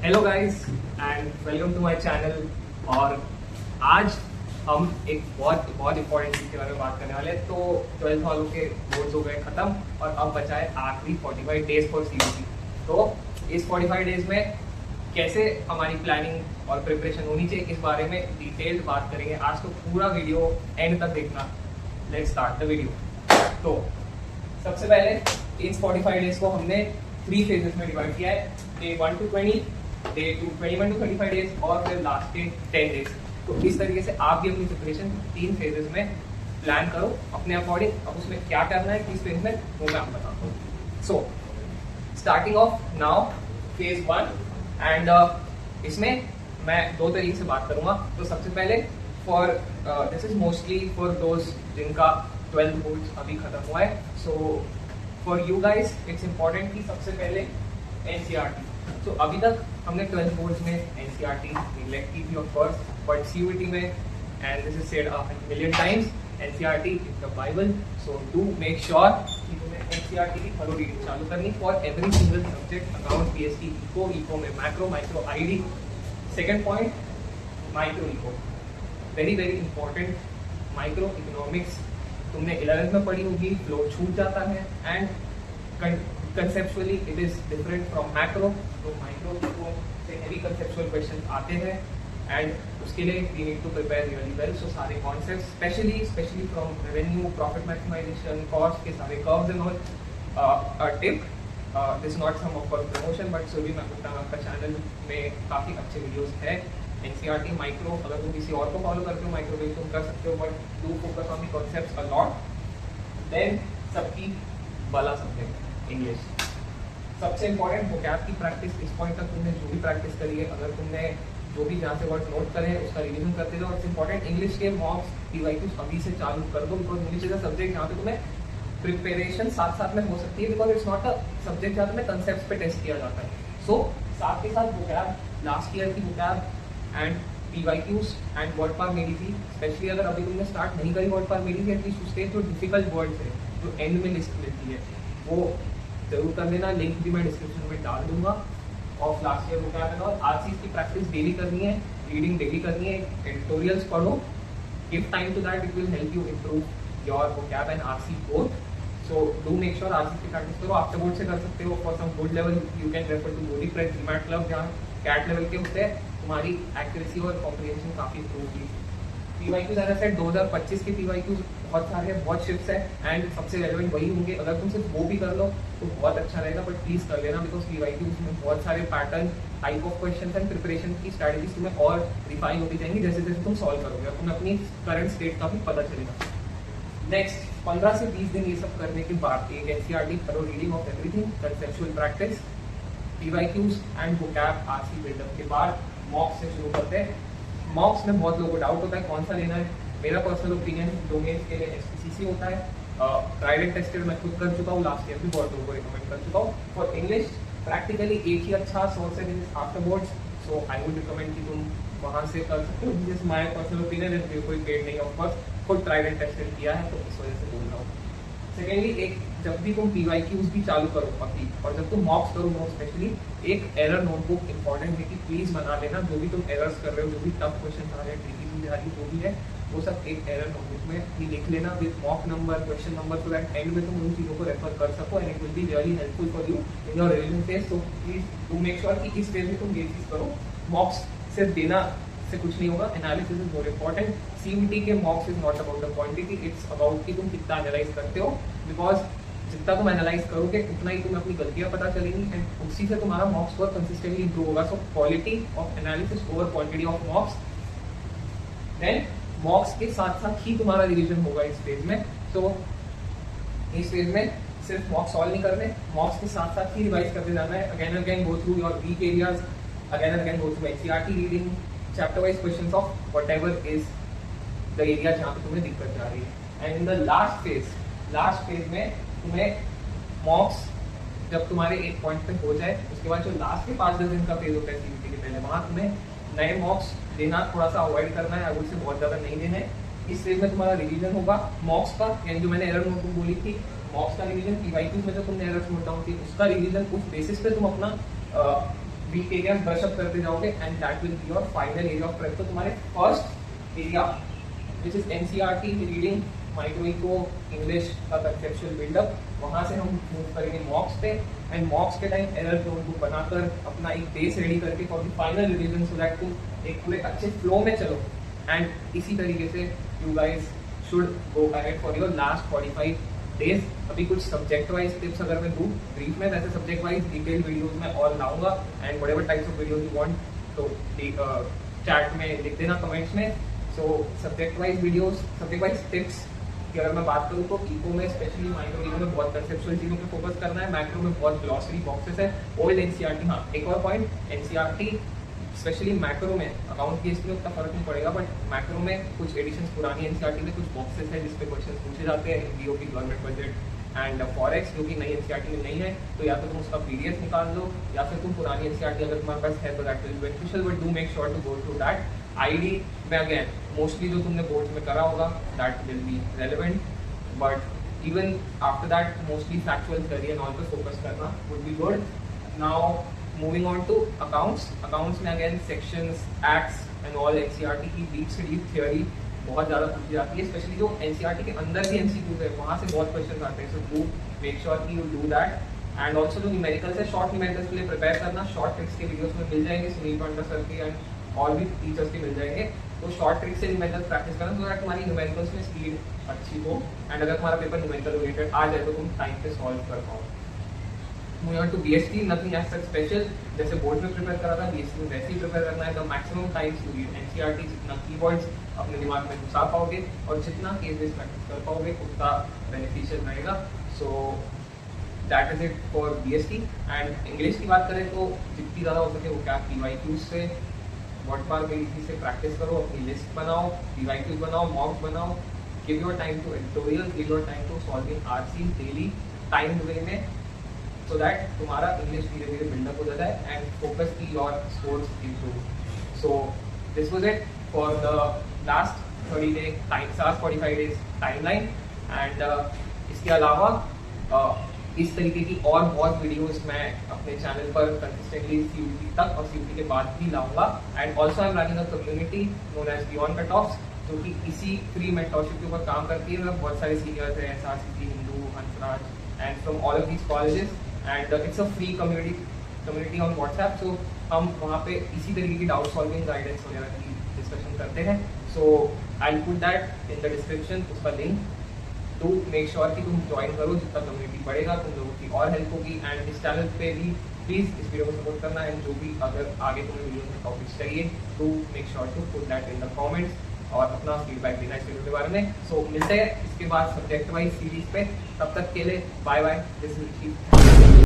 Hello guys and welcome to my channel. और आज हम एक बहुत बहुत इंपॉर्टेंट चीज के बारे में बात करने वाले हैं। तो 12th वालों के बोर्ड्स हो गए खत्म और अब बचा है आखिरी 45 डेज फॉर सीयूटी। तो इस 45 डेज में कैसे हमारी प्लानिंग और प्रिपरेशन होनी चाहिए, इस बारे में डिटेल्ड बात करेंगे आज। तो पूरा वीडियो एंड तक देखना। Let's start the video. तो सबसे पहले इन 45 डेज को हमने 3 फेजेस में डिवाइड किया है। Day 1 to 20, day 21 to 35 days और फिर लास्ट के 10 डेज। तो इस तरीके से आप भी अपनी प्रिपरेशन 3 फेजेस में प्लान करो अपने अकॉर्डिंग। अब उसमें क्या करना है किस फेज में वो मैं आपको बताता हूँ। So starting of now phase 1 and इसमें मैं 2 तरीके से बात करूंगा। तो सबसे पहले for this is mostly for those जिनका 12th बोर्ड अभी खत्म हुआ है। So for you guys it's important कि सबसे पहले एनसीईआरटी। तो अभी तक हमने 12th बोर्ड्स में एनसीईआरटी निग्लेक्ट की थी ऑफ कोर्स, बट सीयूईटी में and this is said a million times, NCERT is the bible. So do make sure कि तुम्हें एनसीईआरटी की थरो रीडिंग चालू करनी for every single subject, account, PST, eco में macro, micro, ID. Second point, micro eco, very very important. Micro economics तुमने 11th में पढ़ी होगी, फ्लो छूट जाता है and conceptually it is different from macro. तो माइक्रो से हेवी कंसेप्चुअल क्वेश्चन आते हैं एंड उसके लिए we need to prepare really well. So सारे concept specially from revenue, profit maximisation, cost के सारे curves and all. Tip, this not some of promotion but Surbhi ma'am आपका चैनल में काफ़ी अच्छे वीडियोस है। एनसीईआरटी माइक्रो, अगर तुम किसी और को फॉलो करते हो माइक्रो पे तुम कर सकते हो, but do focus on the concepts a lot. Then सबकी वाला सब्जेक्ट इंग्लिश, सबसे इंपॉर्टेंट वोकैब की प्रैक्टिस। इस पॉइंट तक तुमने जो भी प्रैक्टिस करी है, अगर तुमने जो भी जहाँ से वर्ड नोट करे हैं उसका रिवीजन करते जाओ। इट्स इंपॉर्टेंट इंग्लिश के मॉक्स पीवाईक्यूज अभी से चालू कर दो, because English is a subject जहाँ पे तुम्हें प्रिपरेशन साथ साथ में हो सकती है, because it's not a subject जहाँ तुम्हें कंसेप्ट पे टेस्ट किया जाता है। सो साथ के साथ वोकैब, लास्ट ईयर की vocab and PYQs and word पार मेरी थी। स्पेशली अगर अभी तुमने स्टार्ट नहीं करी वर्ड पार मेरी थी, एटलीस्ट उसके जो डिफिकल्ट वर्ड्स है जो एंड में लिस्ट मिलती है वो जरूर कर लेना। लिंक भी मैं डिस्क्रिप्शन में डाल दूंगा ऑफ लास्ट ईयर वोकैब। और आज चीज की प्रैक्टिस डेली करनी है, रीडिंग डेली करनी है, एडिटोरियल्स पढ़ो, give time to that, it will help you improve your vocab and RC both. So do make sure RC की प्रैक्टिस करो। आफ्टर बोर्ड से कर सकते हो। For some good level you can refer to गोली press, demat club, जहाँ CAT level के होते हैं तुम्हारी एक्यूरेसी और कॉम्प्रिहेंशन काफी इम्प्रूव हुई। पीवाईक्यूज एज आई सेड 2025 के पीवाईक्यूज बहुत सारे हैं, बहुत शिफ्ट्स हैं एंड सबसे रेलेवेंट वही होंगे। अगर तुम सिर्फ वो भी कर लो तो बहुत अच्छा रहेगा, बट प्लीज कर लेना, बिकॉज पीवाईक्यूज में बहुत सारे pattern, type of questions and preparation की स्ट्रैटेजीज तुम्हें और रिफाइन होती जाएंगी जैसे जैसे तुम सॉल्व करोगे और तुम्हें अपनी करंट स्टेट का भी पता चलेगा। नेक्स्ट 15 से 20 दिन ये सब करने के बाद एक NCERT thorough reading of everything, conceptual practice, PYQs and vocab RC buildup के बाद मॉक्स से शुरू करते हैं। मॉक्स में बहुत लोगों को डाउट होता है कौन सा लेना है। मेरा पर्सनल ओपिनियन डोमेन के लिए एसपीसीसी होता है। ट्राइड एंड टेस्टेड मैं खुद कर चुका हूँ, लास्ट ईयर भी बहुत लोगों को रिकमेंड कर चुका हूँ। फॉर इंग्लिश प्रैक्टिकली एक ही अच्छा सोर्स है, this is after boards. So I would recommend कि तुम वहाँ से कर सकते हो। This is my personal opinion, कोई पेड नहीं ऑफ कोर्स, खुद ट्राइड एंड टेस्टेड किया है तो इस वजह से बोल रहा हूँ। सेकेंडली, एक जब भी तुम पीवाईक्यूज भी चालू करो अभी और जब तुम मॉक्स करो मोस्ट स्पेशली, एक एरर नोटबुक इंपॉर्टेंट है कि प्लीज बना लेना। जो भी तुम एरर्स कर रहे हो, जो भी टफ क्वेश्चन आ रहे हैं, ट्रिकी चीजें आ रही जो भी है, वो सब एक एरर नोटबुक में ही लिख लेना with mock number, question number, so that end में तुम उन चीजों को रेफर कर सको and it will be really helpful for you in your revision phase. So please to make sure कि इस फेज में तुम ये चीज करो। मॉक्स सिर्फ देना से कुछ नहीं होगा, analysis is more important. CUET के mocks is not about the quantity, it's about कि तुम कितना एनालाइज करते हो, बिकॉज जितना तुम एनालाइज करोगे उतना ही तुम्हें अपनी गलतियां पता चलेंगी एंड उसी से तुम्हारा मॉक्स स्कोर कंसिस्टेंटली इंप्रूव होगा। So quality of analysis over quantity of mocks. Then mocks के साथ साथ ही तुम्हारा रिवीजन होगा इस फेज में। तो इस फेज में सिर्फ मॉक्स सॉल्व नहीं करने, मॉक्स के साथ साथ ही रिवाइज करते जाना है। Again again go through your weak areas, again again go through NCERT reading, chapter wise questions of whatever is the area जहाँ पे तुम्हें दिक्कत जा रही है। And in the last phase में तुम्हें मॉक्स जब तुम्हारे एक पॉइंट पे हो जाए, उसके बाद जो लास्ट के 5-10 दिन का फेज होता है सीयूटी के पहले, वहाँ तुम्हें नए मॉक्स देना थोड़ा सा अवॉइड करना है, अगर से बहुत ज़्यादा नहीं देना है। इस फेज में तुम्हारा रिवीजन होगा मॉक्स का, यानी जो मैंने एरर नोटबुक बोली थी, मॉक्स का रिवीजन, पीवाईक्यूज में जो तुमने एरर्स नोट डाउन की उसका रिवीजन, उस बेसिस पे तुम अपना वीक एरियाज ब्रश अप करते जाओगे and that will be your final area of prep. तो तुम्हारे first area which is NCERT reading, micro eco, English का कंसेप्चुअल बिल्डअप, वहां से हम मूव करेंगे मॉक्स पे एंड मॉक्स के टाइम एरर प्रोन बुक बनाकर अपना एक बेस रेडी करके for the final revision, so that तुम एक पूरे अच्छे फ्लो में चलो। एंड इसी तरीके से you guys should go ahead for your last 45 days. अभी कुछ सब्जेक्ट वाइज टिप्स अगर मैं दूँ ब्रीफ में, वैसे सब्जेक्ट वाइज डिटेल वीडियोस में और लाऊंगा and whatever types of videos you want तो चैट में लिख देना कमेंट्स में। So subject wise videos, subject wise tips की अगर मैं बात करूँ तो इको में स्पेशली माइक्रो इको में बहुत कंसेप्चुअल चीज़ों पे फोकस करना है, मैक्रो में बहुत ग्लॉसरी बॉक्सेस है, ओल्ड एनसीईआरटी। हाँ, एक और पॉइंट, एनसीईआरटी स्पेशली मैक्रो में अकाउंट की हिस्ट्री में उतना फर्क नहीं पड़ेगा, बट मैक्रो में कुछ एडिशंस पुरानी एनसीईआरटी में कुछ बॉक्सेस है जिसपे क्वेश्चन पूछे जाते हैं, BOP, government budget and forex, जो कि नई एनसीईआरटी में नहीं है। तो या तो तुम उसका पीडीएफ निकाल लो या फिर तुम पुरानी एनसीईआरटी अगर तुम्हारे पास है तो that will be beneficial, but do make sure to go through that. ID में अगेन मोस्टली जो तुमने बोर्ड में करा होगा that will be relevant, but even after that mostly factual theory and all पे फोकस करना would be good. Now moving on to accounts. Accounts में again sections, acts and all NCERT की डीप से डीप थियरी बहुत ज़्यादा पूछी जाती है, स्पेशली जो एनसीईआरटी के अंदर भी एमसीक्यूज है वहाँ से बहुत क्वेश्चन आते हैं। सो डू मेक श्योर कि you do that. And also जो न्यूमेरिकल्स है, शॉर्ट न्यूमेरिकल्स के लिए प्रिपेयर करना, शॉर्ट ट्रिक्स के वीडियोस में मिल जाएंगे, सुनील पांडा सर के एंड और भी टीचर्स के मिल जाएंगे। तो शॉर्ट ट्रिक्स से न्यूमेरिकल्स प्रैक्टिस करना सो दैट तुम्हारी न्यूमेरिकल्स में स्पीड अच्छी हो एंड अगर तुम्हारा पेपर न्यूमेरिकल रिलेटेड आ जाए तो तुम टाइम पे सॉल्व कर पाओ। Moving on to BST, nothing as such special, जैसे बोर्ड में प्रिपेयर करा था बीएसटी में वैसे ही प्रिपेयर करना है। The maximum times you read NCERT, जितना कीवर्ड्स अपने दिमाग में घुसा पाओगे और जितना केस बेस्ड प्रैक्टिस कर पाओगे उतना बेनिफिशियल रहेगा। So that is it for BST. And English की बात करें तो जितनी ज़्यादा हो सके वो क्या पीवाईक्यूज से वर्ड पार बेसिस से प्रैक्टिस करो, अपनी लिस्ट बनाओ, पीवाईक्यूज बनाओ, मॉक्स बनाओ, give your time to editorial, give your time to solving RC daily time way में, so that तुम्हारा इंग्लिश धीरे धीरे बिल्डअप हो जाता है एंड फोकस की your scores improve. So this was it for the last 30 day time, 45 days timeline. And इसके अलावा इस तरीके की और बहुत वीडियोस मैं अपने चैनल पर कंसिस्टेंटली सीयूटी तक और सीयूटी के बाद भी लाऊंगा। And also I am running a community known as beyond cut offs, जो कि इसी फ्री मेंटरशिप के ऊपर काम करती है। बहुत सारे सीनियर्स हैं, SRCC, Hindu, Hansraj and from all of these colleges and it's a free community on WhatsApp. So हम वहाँ पे इसी तरीके की डाउट सॉल्विंग गाइडेंस वगैरह की डिस्कशन करते हैं। So I will put that in the description, उसका लिंक। टू मेक श्योर कि तुम ज्वाइन करो, जितना कम्युनिटी बढ़ेगा तुम लोगों की और हेल्प होगी। एंड इस चैनल पे भी प्लीज़ इस वीडियो को सपोर्ट करना एंड जो भी अगर आगे तुम्हें वीडियो में टॉपिक्स चाहिए to make sure to put that in the comments और अपना फीडबैक देना इस वीडियो के बारे में। सो मिलते हैं इसके बाद सब्जेक्ट वाइज सीरीज पे, तब तक के लिए बाय बाय। This is